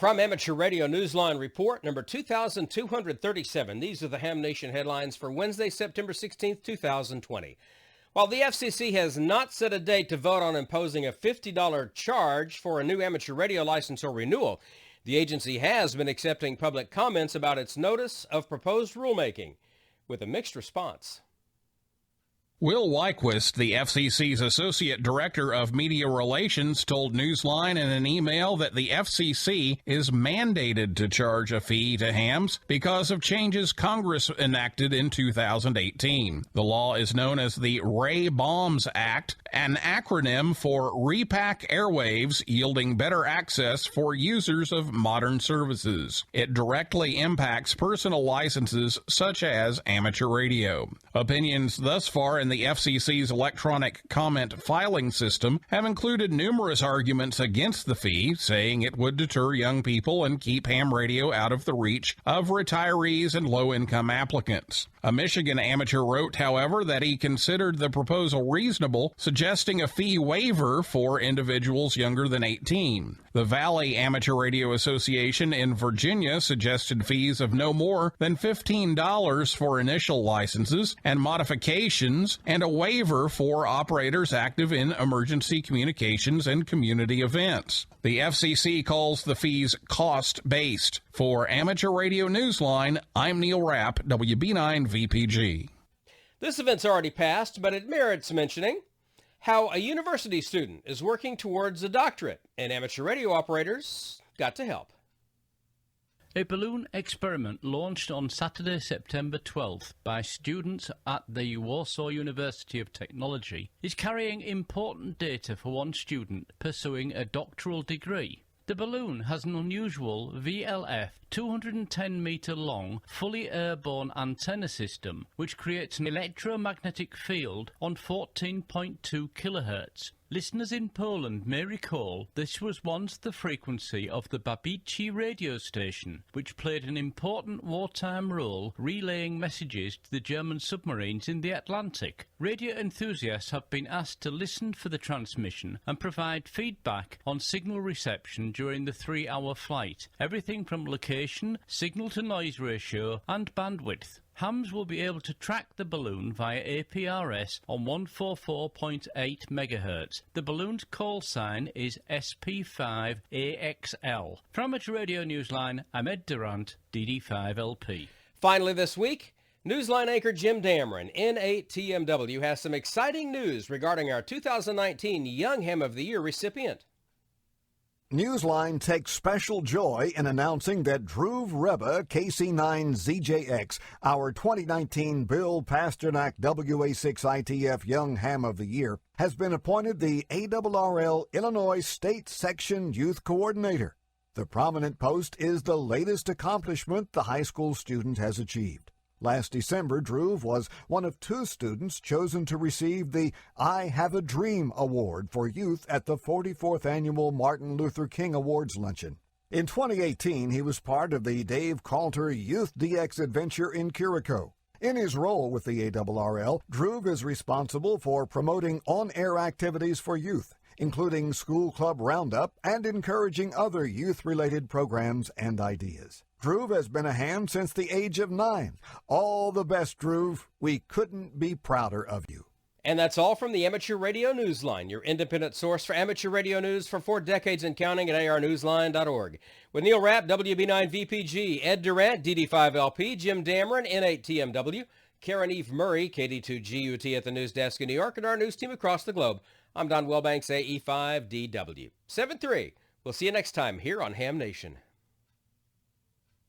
From Amateur Radio Newsline Report number 2237, these are the Ham Nation headlines for Wednesday, September 16th, 2020. While the FCC has not set a date to vote on imposing a $50 charge for a new amateur radio license or renewal, the agency has been accepting public comments about its notice of proposed rulemaking, with a mixed response. Will Wyquist, the FCC's Associate Director of Media Relations, told Newsline in an email that the FCC is mandated to charge a fee to hams because of changes Congress enacted in 2018. The law is known as the Ray Bombs Act, an acronym for Repack Airwaves, yielding better access for users of modern services. It directly impacts personal licenses such as amateur radio. Opinions thus far in the FCC's electronic comment filing system have included numerous arguments against the fee, saying it would deter young people and keep ham radio out of the reach of retirees and low-income applicants. A Michigan amateur wrote, however, that he considered the proposal reasonable, suggesting a fee waiver for individuals younger than 18. The Valley Amateur Radio Association in Virginia suggested fees of no more than $15 for initial licenses and modifications, and a waiver for operators active in emergency communications and community events. The FCC calls the fees cost-based. For Amateur Radio Newsline, I'm Neil Rapp, WB9 VPG. This event's already passed, but it merits mentioning. How a university student is working towards a doctorate, and amateur radio operators got to help. A balloon experiment launched on Saturday, September 12th by students at the Warsaw University of Technology is carrying important data for one student pursuing a doctoral degree. The balloon has an unusual VLF 210-metre long, fully airborne antenna system which creates an electromagnetic field on 14.2 kHz. Listeners in Poland may recall this was once the frequency of the Babici radio station, which played an important wartime role relaying messages to the German submarines in the Atlantic. Radio enthusiasts have been asked to listen for the transmission and provide feedback on signal reception during the 3-hour flight, everything from location, signal-to-noise ratio and bandwidth. Hams will be able to track the balloon via APRS on 144.8 MHz. The balloon's call sign is SP5AXL. From Amateur Radio Newsline, I'm Ed Durant, DD5LP. Finally this week, Newsline anchor Jim Dameron, N8TMW, has some exciting news regarding our 2019 Young Ham of the Year recipient. Newsline takes special joy in announcing that Dhruv Reba KC9ZJX, our 2019 Bill Pasternak WA6ITF Young Ham of the Year, has been appointed the ARRL Illinois State Section Youth Coordinator. The prominent post is the latest accomplishment the high school student has achieved. Last December, Dhruv was one of 2 students chosen to receive the I Have a Dream Award for Youth at the 44th Annual Martin Luther King Awards Luncheon. In 2018, he was part of the Dave Calter Youth DX Adventure in Curacao. In his role with the ARRL, Dhruv is responsible for promoting on-air activities for youth, including School Club Roundup and encouraging other youth-related programs and ideas. Dhruv has been a ham since the age of 9. All the best, Dhruv. We couldn't be prouder of you. And that's all from the Amateur Radio Newsline, your independent source for amateur radio news for 4 decades and counting at arnewsline.org. With Neil Rapp, WB9 VPG, Ed Durant, DD5LP, Jim Dameron, N8TMW, Karen Eve Murray, KD2GUT at the news desk in New York, and our news team across the globe. I'm Don Wellbanks, AE5DW. 7-3. We'll see you next time here on Ham Nation.